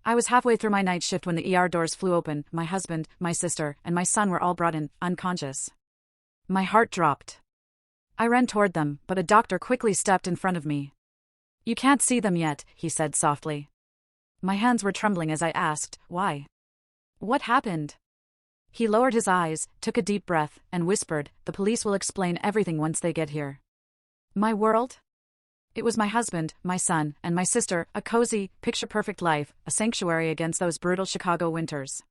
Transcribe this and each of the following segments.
I was halfway through my night shift when the ER doors flew open. My husband, my sister, and my son were all brought in, unconscious. My heart dropped. I ran toward them, but a doctor quickly stepped in front of me. "You can't see them yet," he said softly. My hands were trembling as I asked, "Why? What happened?" He lowered his eyes, took a deep breath, and whispered, "The police will explain everything once they get here." My world? It was my husband, my son, and my sister, a cozy, picture-perfect life, a sanctuary against those brutal Chicago winters.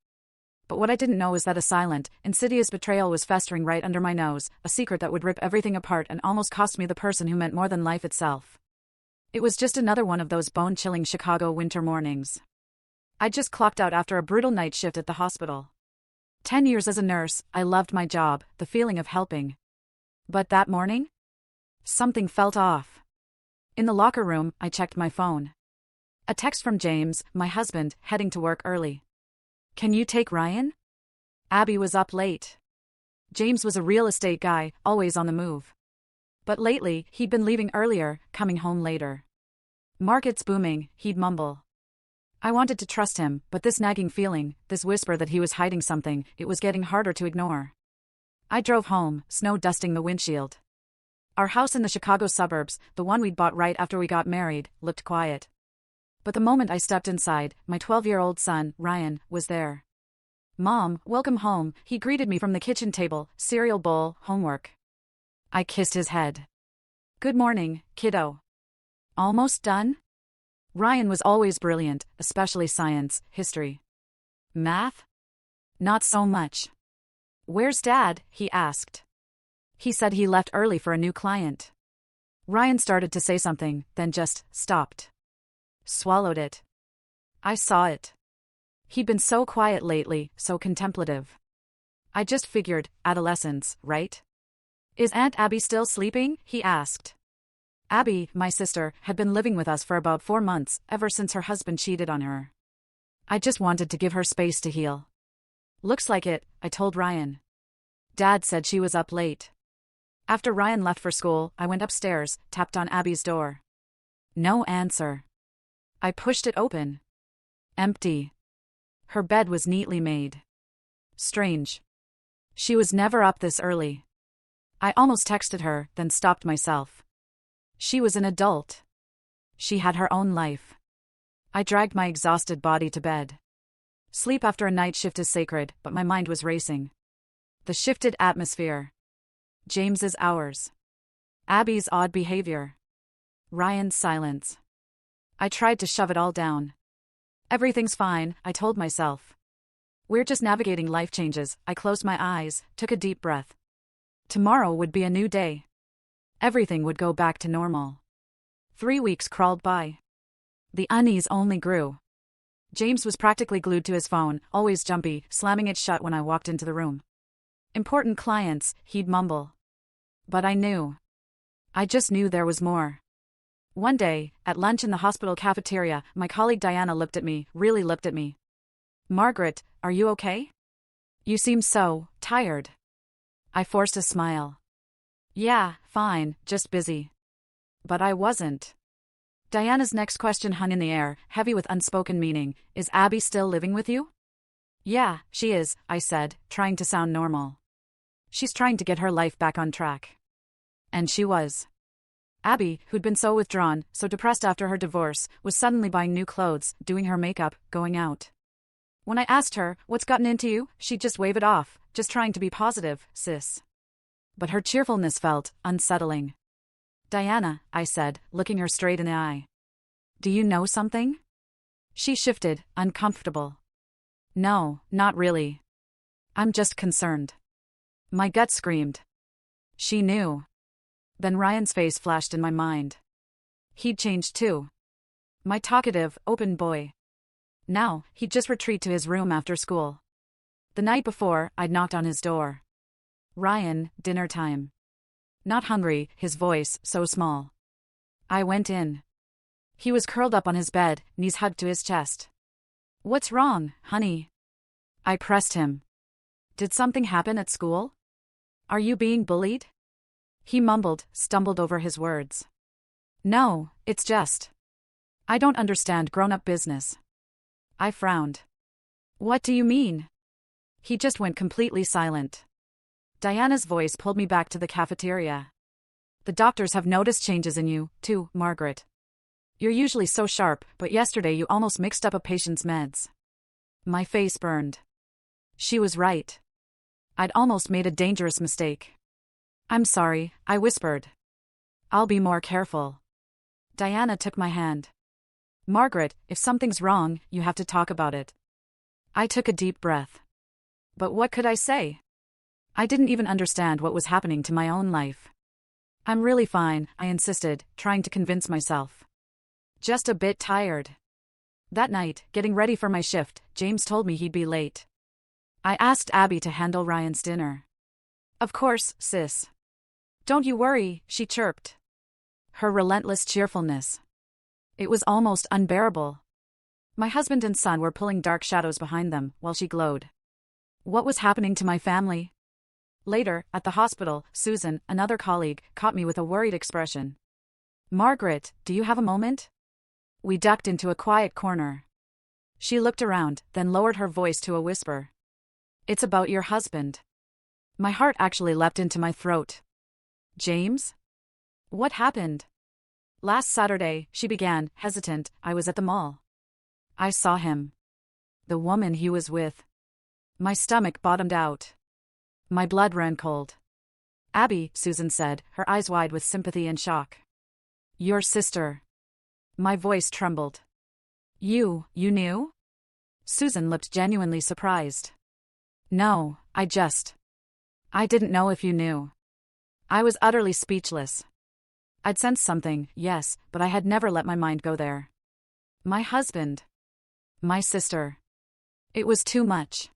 But what I didn't know is that a silent, insidious betrayal was festering right under my nose, a secret that would rip everything apart and almost cost me the person who meant more than life itself. It was just another one of those bone-chilling Chicago winter mornings. I just clocked out after a brutal night shift at the hospital. 10 years as a nurse, I loved my job, the feeling of helping. But that morning? Something felt off. In the locker room, I checked my phone. A text from James, my husband, heading to work early. "Can you take Ryan?" Abby was up late. James was a real estate guy, always on the move. But lately, he'd been leaving earlier, coming home later. "Market's booming," he'd mumble. I wanted to trust him, but this nagging feeling, this whisper that he was hiding something, it was getting harder to ignore. I drove home, snow dusting the windshield. Our house in the Chicago suburbs, the one we'd bought right after we got married, looked quiet. But the moment I stepped inside, my 12-year-old son, Ryan, was there. "Mom, welcome home," he greeted me from the kitchen table, cereal bowl, homework. I kissed his head. "Good morning, kiddo. Almost done?" Ryan was always brilliant, especially science, history. Math? Not so much. "Where's Dad?" he asked. He said he left early for a new client. Ryan started to say something, then just stopped. Swallowed it. I saw it. He'd been so quiet lately, so contemplative. I just figured, adolescence, right? "Is Aunt Abby still sleeping?" he asked. Abby, my sister, had been living with us for about 4 months, ever since her husband cheated on her. I just wanted to give her space to heal. "Looks like it," I told Ryan. Dad said she was up late. After Ryan left for school, I went upstairs, tapped on Abby's door. No answer. I pushed it open. Empty. Her bed was neatly made. Strange. She was never up this early. I almost texted her, then stopped myself. She was an adult. She had her own life. I dragged my exhausted body to bed. Sleep after a night shift is sacred, but my mind was racing. The shifted atmosphere. James's hours. Abby's odd behavior. Ryan's silence. I tried to shove it all down. Everything's fine, I told myself. We're just navigating life changes. I closed my eyes, took a deep breath. Tomorrow would be a new day. Everything would go back to normal. 3 weeks crawled by. The unease only grew. James was practically glued to his phone, always jumpy, slamming it shut when I walked into the room. Important clients, he'd mumble. But I knew. I just knew there was more. One day, at lunch in the hospital cafeteria, my colleague Diana looked at me, really looked at me. "Margaret, are you okay? You seem so tired." I forced a smile. "Yeah, fine, just busy." But I wasn't. Diana's next question hung in the air, heavy with unspoken meaning. "Is Abby still living with you?" "Yeah, she is," I said, trying to sound normal. "She's trying to get her life back on track." And she was. Abby, who'd been so withdrawn, so depressed after her divorce, was suddenly buying new clothes, doing her makeup, going out. When I asked her, "What's gotten into you?" she'd just wave it off, "Just trying to be positive, sis." But her cheerfulness felt unsettling. "Diana," I said, looking her straight in the eye. "Do you know something?" She shifted, uncomfortable. "No, not really. I'm just concerned." My gut screamed. She knew. Then Ryan's face flashed in my mind. He'd changed too. My talkative, open boy. Now, he'd just retreat to his room after school. The night before, I'd knocked on his door. "Ryan, dinner time." Not hungry, his voice so small. I went in. He was curled up on his bed, knees hugged to his chest. "What's wrong, honey?" I pressed him. "Did something happen at school? Are you being bullied?" He mumbled, stumbled over his words. "No, it's just. I don't understand grown-up business." I frowned. What do you mean? He just went completely silent. Diana's voice pulled me back to the cafeteria. The doctors have noticed changes in you, too, Margaret. You're usually so sharp, but yesterday you almost mixed up a patient's meds. My face burned. She was right. I'd almost made a dangerous mistake. I'm sorry, I whispered. I'll be more careful. Diana took my hand. Margaret, if something's wrong, you have to talk about it. I took a deep breath. But what could I say? I didn't even understand what was happening to my own life. I'm really fine, I insisted, trying to convince myself. Just a bit tired. That night, getting ready for my shift, James told me he'd be late. I asked Abby to handle Ryan's dinner. Of course, sis. Don't you worry, she chirped. Her relentless cheerfulness. It was almost unbearable. My husband and son were pulling dark shadows behind them, while she glowed. What was happening to my family? Later, at the hospital, Susan, another colleague, caught me with a worried expression. Margaret, do you have a moment? We ducked into a quiet corner. She looked around, then lowered her voice to a whisper. It's about your husband. My heart actually leapt into my throat. James? What happened? Last Saturday, she began, hesitant, I was at the mall. I saw him. The woman he was with. My stomach bottomed out. My blood ran cold. Abby, Susan said, her eyes wide with sympathy and shock. Your sister. My voice trembled. You knew? Susan looked genuinely surprised. No, I didn't know if you knew. I was utterly speechless. I'd sensed something, yes, but I had never let my mind go there. My husband. My sister. It was too much.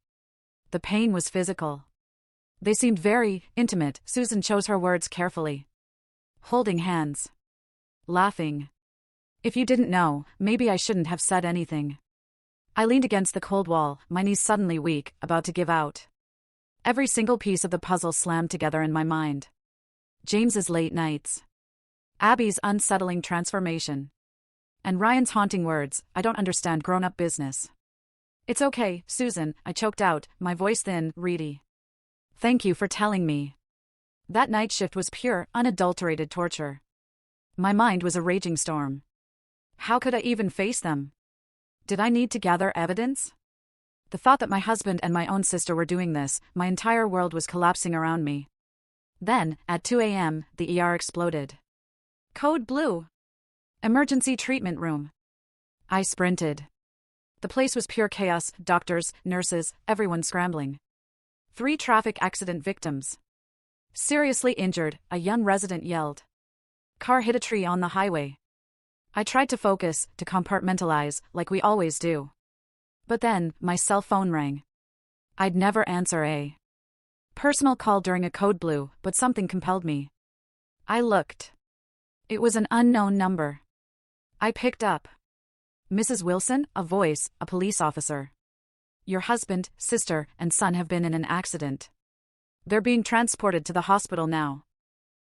The pain was physical. They seemed very intimate, Susan chose her words carefully. Holding hands. Laughing. If you didn't know, maybe I shouldn't have said anything. I leaned against the cold wall, my knees suddenly weak, about to give out. Every single piece of the puzzle slammed together in my mind. James's late nights. Abby's unsettling transformation. And Ryan's haunting words, I don't understand grown-up business. It's okay, Susan, I choked out, my voice thin, reedy. Thank you for telling me. That night shift was pure, unadulterated torture. My mind was a raging storm. How could I even face them? Did I need to gather evidence? The thought that my husband and my own sister were doing this, my entire world was collapsing around me. Then, at 2 a.m., the ER exploded. Code blue. Emergency treatment room. I sprinted. The place was pure chaos, doctors, nurses, everyone scrambling. 3 traffic accident victims. Seriously injured, a young resident yelled. Car hit a tree on the highway. I tried to focus, to compartmentalize, like we always do. But then, my cell phone rang. I'd never answer a personal call during a code blue, but something compelled me. I looked. It was an unknown number. I picked up. Mrs. Wilson, a voice, a police officer. Your husband, sister, and son have been in an accident. They're being transported to the hospital now.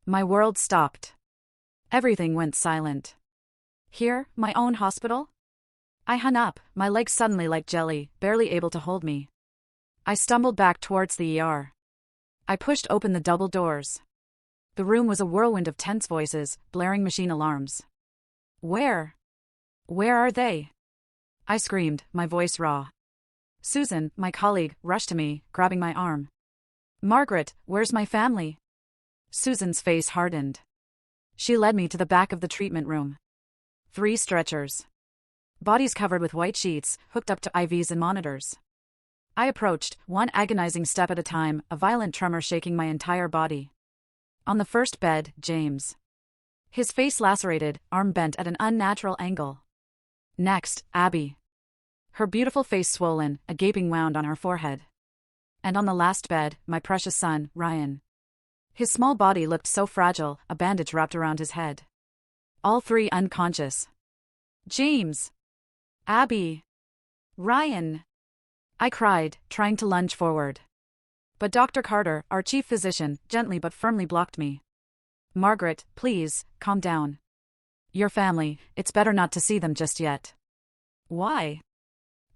My world stopped. Everything went silent. Here, my own hospital? I hung up, my legs suddenly like jelly, barely able to hold me. I stumbled back towards the ER. I pushed open the double doors. The room was a whirlwind of tense voices, blaring machine alarms. Where are they? I screamed, my voice raw. Susan, my colleague, rushed to me, grabbing my arm. Margaret, where's my family? Susan's face hardened. She led me to the back of the treatment room. 3 stretchers. Bodies covered with white sheets, hooked up to IVs and monitors. I approached, one agonizing step at a time, a violent tremor shaking my entire body. On the first bed, James. His face lacerated, arm bent at an unnatural angle. Next, Abby. Her beautiful face swollen, a gaping wound on her forehead. And on the last bed, my precious son, Ryan. His small body looked so fragile, a bandage wrapped around his head. All 3 unconscious. James. Abby. Ryan. I cried, trying to lunge forward. But Dr. Carter, our chief physician, gently but firmly blocked me. Margaret, please, calm down. Your family, it's better not to see them just yet. Why?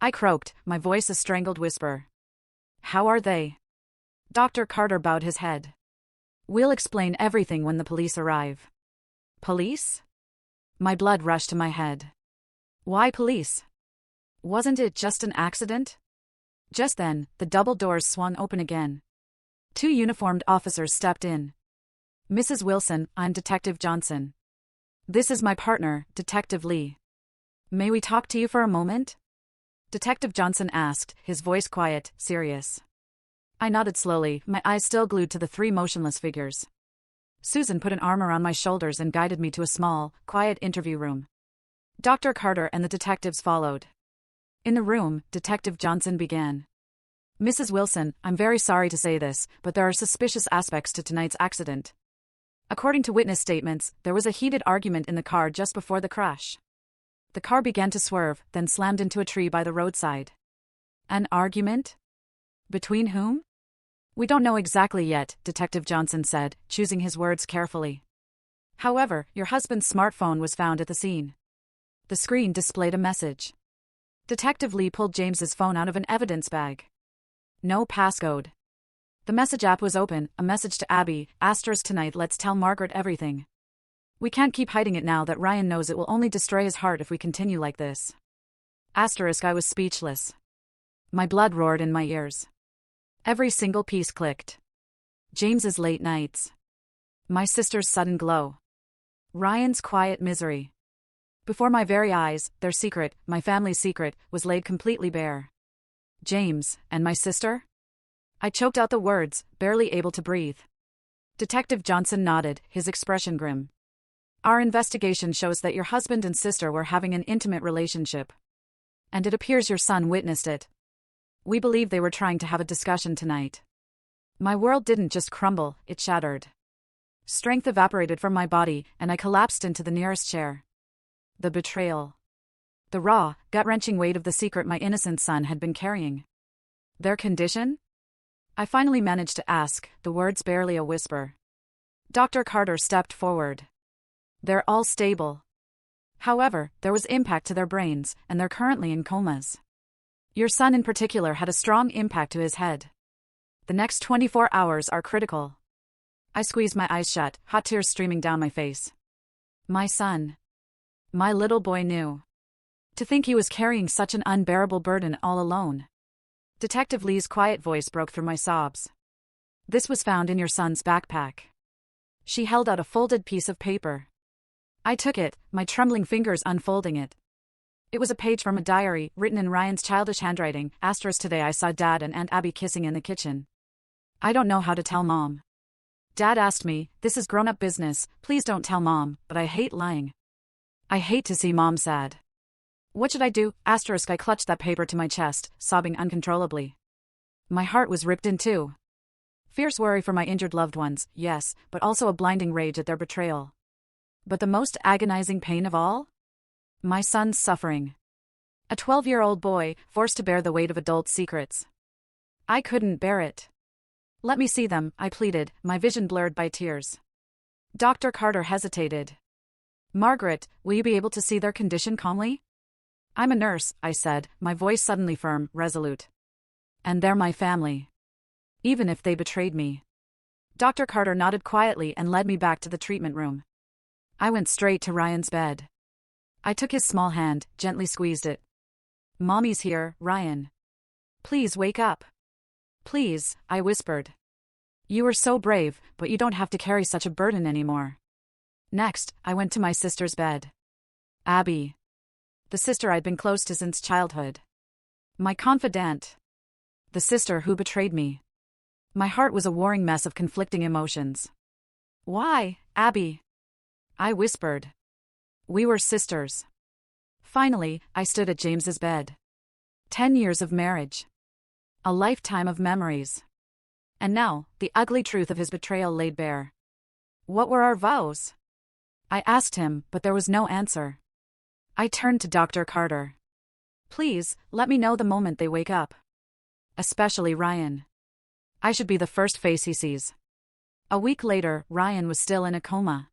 I croaked, my voice a strangled whisper. How are they? Dr. Carter bowed his head. We'll explain everything when the police arrive. Police? My blood rushed to my head. Why police? Wasn't it just an accident? Just then, the double doors swung open again. 2 uniformed officers stepped in. Mrs. Wilson, I'm Detective Johnson. This is my partner, Detective Lee. May we talk to you for a moment? Detective Johnson asked, his voice quiet, serious. I nodded slowly, my eyes still glued to the 3 motionless figures. Susan put an arm around my shoulders and guided me to a small, quiet interview room. Dr. Carter and the detectives followed. In the room, Detective Johnson began. Mrs. Wilson, I'm very sorry to say this, but there are suspicious aspects to tonight's accident. According to witness statements, there was a heated argument in the car just before the crash. The car began to swerve, then slammed into a tree by the roadside. An argument? Between whom? We don't know exactly yet, Detective Johnson said, choosing his words carefully. However, your husband's smartphone was found at the scene. The screen displayed a message. Detective Lee pulled James's phone out of an evidence bag. No passcode. The message app was open, a message to Abby, tonight let's tell Margaret everything. We can't keep hiding it now that Ryan knows it will only destroy his heart if we continue like this. I was speechless. My blood roared in my ears. Every single piece clicked. James's late nights. My sister's sudden glow. Ryan's quiet misery. Before my very eyes, their secret, my family's secret, was laid completely bare. James, and my sister? I choked out the words, barely able to breathe. Detective Johnson nodded, his expression grim. Our investigation shows that your husband and sister were having an intimate relationship. And it appears your son witnessed it. We believe they were trying to have a discussion tonight. My world didn't just crumble, it shattered. Strength evaporated from my body, and I collapsed into the nearest chair. The betrayal. The raw, gut-wrenching weight of the secret my innocent son had been carrying. Their condition? I finally managed to ask, the words barely a whisper. Dr. Carter stepped forward. They're all stable. However, there was impact to their brains, and they're currently in comas. Your son in particular had a strong impact to his head. The next 24 hours are critical. I squeezed my eyes shut, hot tears streaming down my face. My son. My little boy knew. To think he was carrying such an unbearable burden all alone. Detective Lee's quiet voice broke through my sobs. This was found in your son's backpack. She held out a folded piece of paper. I took it, my trembling fingers unfolding it. It was a page from a diary, written in Ryan's childish handwriting. Today I saw Dad and Aunt Abby kissing in the kitchen. I don't know how to tell Mom. Dad asked me, this is grown-up business, please don't tell Mom, but I hate lying. I hate to see Mom sad. What should I do? I clutched that paper to my chest, sobbing uncontrollably. My heart was ripped in two. Fierce worry for my injured loved ones, yes, but also a blinding rage at their betrayal. But the most agonizing pain of all? My son's suffering. A 12-year-old boy, forced to bear the weight of adult secrets. I couldn't bear it. Let me see them, I pleaded, my vision blurred by tears. Dr. Carter hesitated. Margaret, will you be able to see their condition calmly? I'm a nurse, I said, my voice suddenly firm, resolute. And they're my family. Even if they betrayed me. Dr. Carter nodded quietly and led me back to the treatment room. I went straight to Ryan's bed. I took his small hand, gently squeezed it. Mommy's here, Ryan. Please wake up. Please, I whispered. You were so brave, but you don't have to carry such a burden anymore. Next, I went to my sister's bed. Abby. The sister I'd been close to since childhood. My confidant. The sister who betrayed me. My heart was a warring mess of conflicting emotions. Why, Abby? I whispered. We were sisters. Finally, I stood at James's bed. 10 years of marriage. A lifetime of memories. And now, the ugly truth of his betrayal laid bare. What were our vows? I asked him, but there was no answer. I turned to Dr. Carter. Please, let me know the moment they wake up. Especially Ryan. I should be the first face he sees. A week later, Ryan was still in a coma.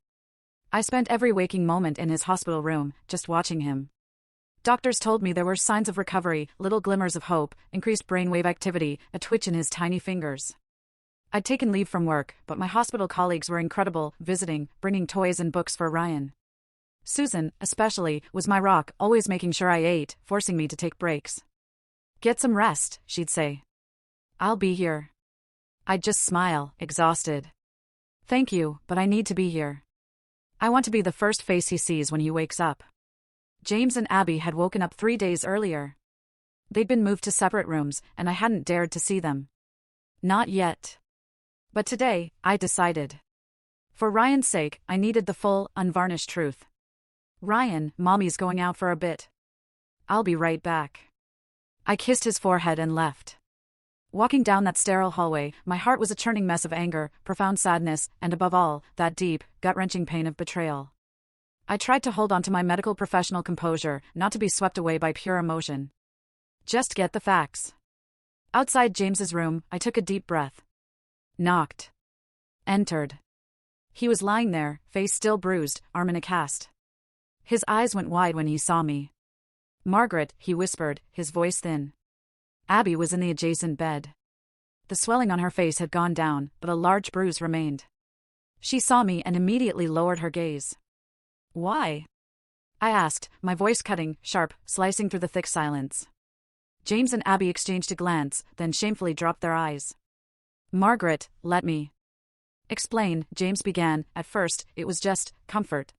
I spent every waking moment in his hospital room, just watching him. Doctors told me there were signs of recovery, little glimmers of hope, increased brainwave activity, a twitch in his tiny fingers. I'd taken leave from work, but my hospital colleagues were incredible, visiting, bringing toys and books for Ryan. Susan, especially, was my rock, always making sure I ate, forcing me to take breaks. "Get some rest," she'd say. "I'll be here." I'd just smile, exhausted. "Thank you, but I need to be here. I want to be the first face he sees when he wakes up." James and Abby had woken up 3 days earlier. They'd been moved to separate rooms, and I hadn't dared to see them. Not yet. But today, I decided. For Ryan's sake, I needed the full, unvarnished truth. "Ryan, Mommy's going out for a bit. I'll be right back." I kissed his forehead and left. Walking down that sterile hallway, my heart was a churning mess of anger, profound sadness, and above all, that deep, gut-wrenching pain of betrayal. I tried to hold on to my medical professional composure, not to be swept away by pure emotion. Just get the facts. Outside James's room, I took a deep breath. Knocked. Entered. He was lying there, face still bruised, arm in a cast. His eyes went wide when he saw me. "Margaret," he whispered, his voice thin. Abby was in the adjacent bed. The swelling on her face had gone down, but a large bruise remained. She saw me and immediately lowered her gaze. "Why?" I asked, my voice cutting, sharp, slicing through the thick silence. James and Abby exchanged a glance, then shamefully dropped their eyes. "Margaret, let me explain," James began. "At first, it was just comfort.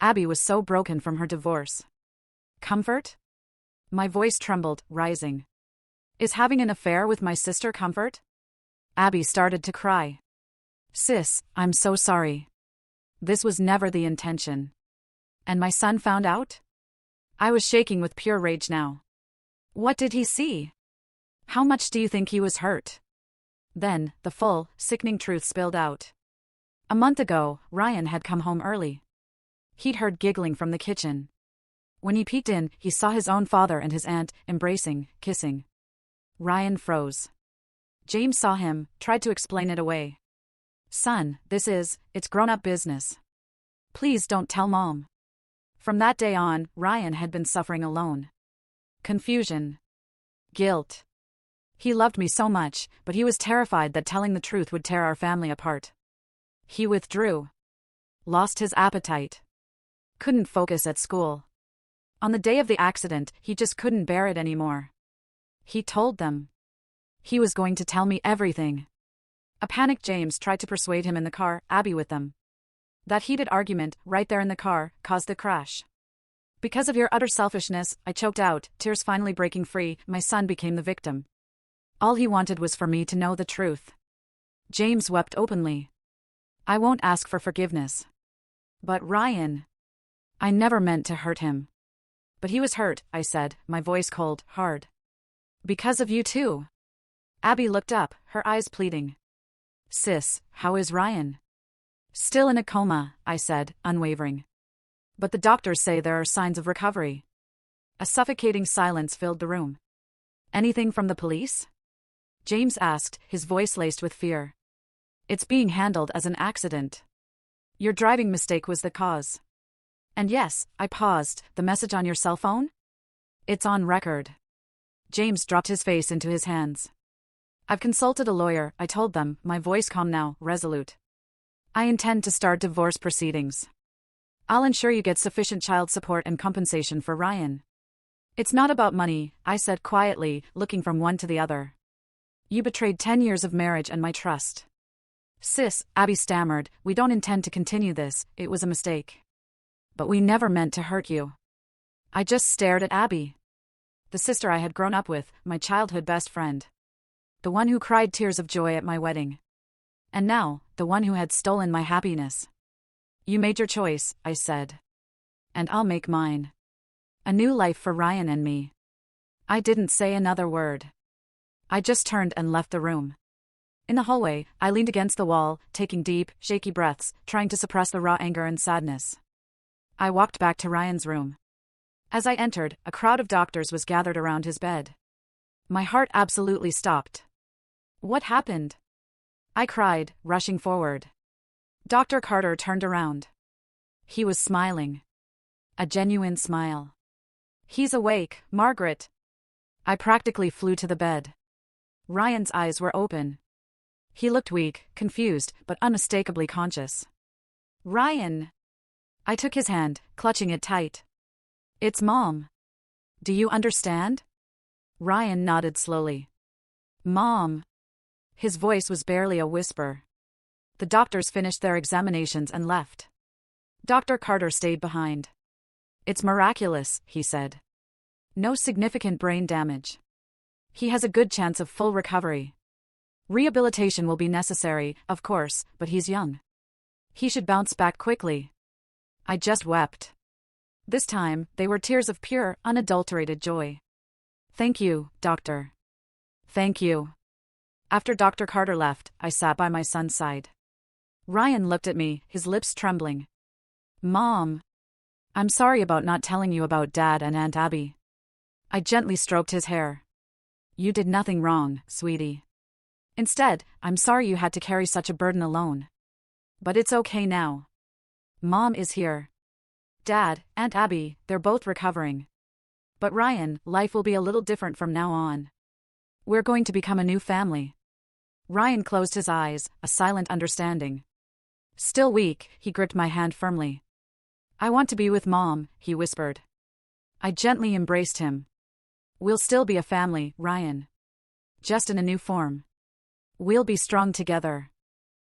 Abby was so broken from her divorce." "Comfort?" My voice trembled, rising. "Is having an affair with my sister comfort?" Abby started to cry. "Sis, I'm so sorry. This was never the intention." "And my son found out?" I was shaking with pure rage now. "What did he see? How much do you think he was hurt?" Then, the full, sickening truth spilled out. A month ago, Ryan had come home early. He'd heard giggling from the kitchen. When he peeked in, he saw his own father and his aunt, embracing, kissing. Ryan froze. James saw him, tried to explain it away. "Son, it's grown-up business. Please don't tell Mom." From that day on, Ryan had been suffering alone. Confusion. Guilt. He loved me so much, but he was terrified that telling the truth would tear our family apart. He withdrew. Lost his appetite. Couldn't focus at school. On the day of the accident, he just couldn't bear it anymore. He told them. He was going to tell me everything. A panicked James tried to persuade him in the car, Abby with them. That heated argument, right there in the car, caused the crash. "Because of your utter selfishness," I choked out, tears finally breaking free, "my son became the victim. All he wanted was for me to know the truth." James wept openly. "I won't ask for forgiveness. But Ryan, I never meant to hurt him." "But he was hurt," I said, my voice cold, hard. "Because of you too." Abby looked up, her eyes pleading. "Sis, how is Ryan?" "Still in a coma," I said, unwavering. "But the doctors say there are signs of recovery." A suffocating silence filled the room. "Anything from the police?" James asked, his voice laced with fear. "It's being handled as an accident. Your driving mistake was the cause." "And yes," I paused, "the message on your cell phone? It's on record." James dropped his face into his hands. "I've consulted a lawyer," I told them, my voice calm now, resolute. "I intend to start divorce proceedings. I'll ensure you get sufficient child support and compensation for Ryan." "It's not about money," I said quietly, looking from one to the other. "You betrayed 10 years of marriage and my trust." "Sis," Abby stammered, "we don't intend to continue this, it was a mistake. But we never meant to hurt you." I just stared at Abby. The sister I had grown up with, my childhood best friend. The one who cried tears of joy at my wedding. And now, the one who had stolen my happiness. "You made your choice," I said. "And I'll make mine. A new life for Ryan and me." I didn't say another word. I just turned and left the room. In the hallway, I leaned against the wall, taking deep, shaky breaths, trying to suppress the raw anger and sadness. I walked back to Ryan's room. As I entered, a crowd of doctors was gathered around his bed. My heart absolutely stopped. "What happened?" I cried, rushing forward. Dr. Carter turned around. He was smiling. A genuine smile. He's awake, Margaret. I practically flew to the bed. Ryan's eyes were open. He looked weak, confused, but unmistakably conscious. Ryan! I took his hand, clutching it tight. It's Mom. Do you understand? Ryan nodded slowly. Mom. His voice was barely a whisper. The doctors finished their examinations and left. Dr. Carter stayed behind. It's miraculous, he said. No significant brain damage. He has a good chance of full recovery. Rehabilitation will be necessary, of course, but he's young. He should bounce back quickly. I just wept. This time, they were tears of pure, unadulterated joy. Thank you, Doctor. Thank you. After Dr. Carter left, I sat by my son's side. Ryan looked at me, his lips trembling. Mom. I'm sorry about not telling you about Dad and Aunt Abby. I gently stroked his hair. You did nothing wrong, sweetie. Instead, I'm sorry you had to carry such a burden alone. But it's okay now. Mom is here. Dad, Aunt Abby, they're both recovering. But Ryan, life will be a little different from now on. We're going to become a new family. Ryan closed his eyes, a silent understanding. Still weak, he gripped my hand firmly. I want to be with Mom, he whispered. I gently embraced him. We'll still be a family, Ryan. Just in a new form. We'll be strong together.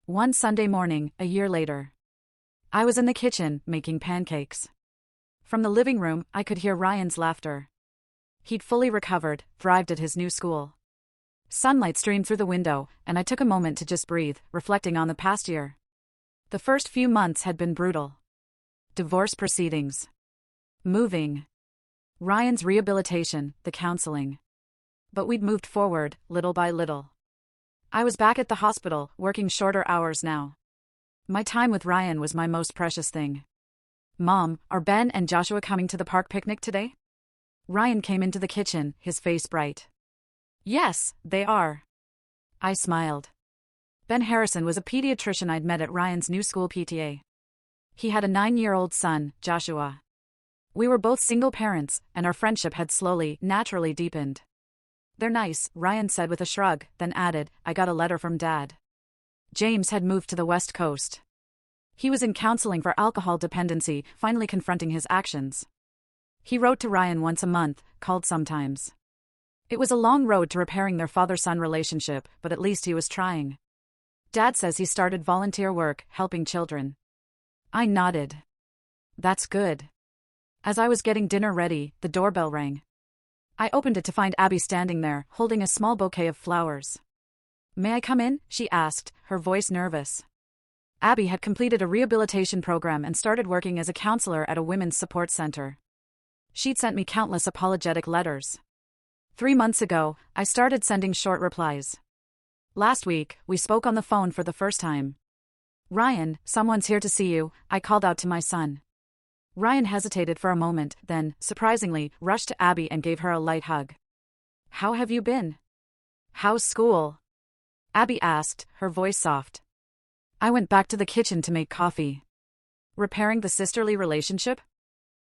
One Sunday morning, a year later. I was in the kitchen, making pancakes. From the living room, I could hear Ryan's laughter. He'd fully recovered, thrived at his new school. Sunlight streamed through the window, and I took a moment to just breathe, reflecting on the past year. The first few months had been brutal. Divorce proceedings. Moving. Ryan's rehabilitation, the counseling. But we'd moved forward, little by little. I was back at the hospital, working shorter hours now. My time with Ryan was my most precious thing. Mom, are Ben and Joshua coming to the park picnic today? Ryan came into the kitchen, his face bright. Yes, they are. I smiled. Ben Harrison was a pediatrician I'd met at Ryan's new school PTA. He had a 9-year-old son, Joshua. We were both single parents, and our friendship had slowly, naturally deepened. They're nice, Ryan said with a shrug, then added, I got a letter from Dad. James had moved to the West Coast. He was in counseling for alcohol dependency, finally confronting his actions. He wrote to Ryan once a month, called sometimes. It was a long road to repairing their father-son relationship, but at least he was trying. Dad says he started volunteer work, helping children. I nodded. That's good. As I was getting dinner ready, the doorbell rang. I opened it to find Abby standing there, holding a small bouquet of flowers. May I come in? She asked, her voice nervous. Abby had completed a rehabilitation program and started working as a counselor at a women's support center. She'd sent me countless apologetic letters. 3 months ago, I started sending short replies. Last week, we spoke on the phone for the first time. Ryan, someone's here to see you, I called out to my son. Ryan hesitated for a moment, then, surprisingly, rushed to Abby and gave her a light hug. How have you been? How's school? Abby asked, her voice soft. I went back to the kitchen to make coffee. Repairing the sisterly relationship?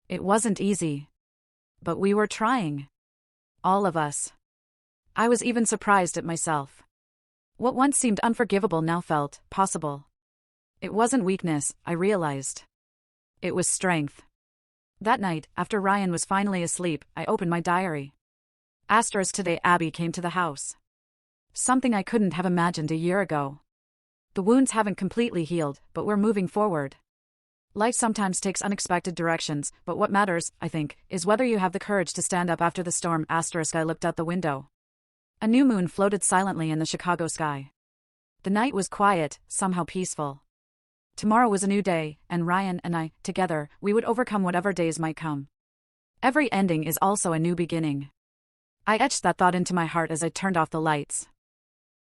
It wasn't easy. But we were trying. All of us. I was even surprised at myself. What once seemed unforgivable now felt possible. It wasn't weakness, I realized. It was strength. That night, after Ryan was finally asleep, I opened my diary. Asterisk today Abby came to the house. Something I couldn't have imagined a year ago. The wounds haven't completely healed, but we're moving forward. Life sometimes takes unexpected directions, but what matters, I think, is whether you have the courage to stand up after the storm. Asterisk I looked out the window. A new moon floated silently in the Chicago sky. The night was quiet, somehow peaceful. Tomorrow was a new day, and Ryan and I, together, we would overcome whatever days might come. Every ending is also a new beginning. I etched that thought into my heart as I turned off the lights.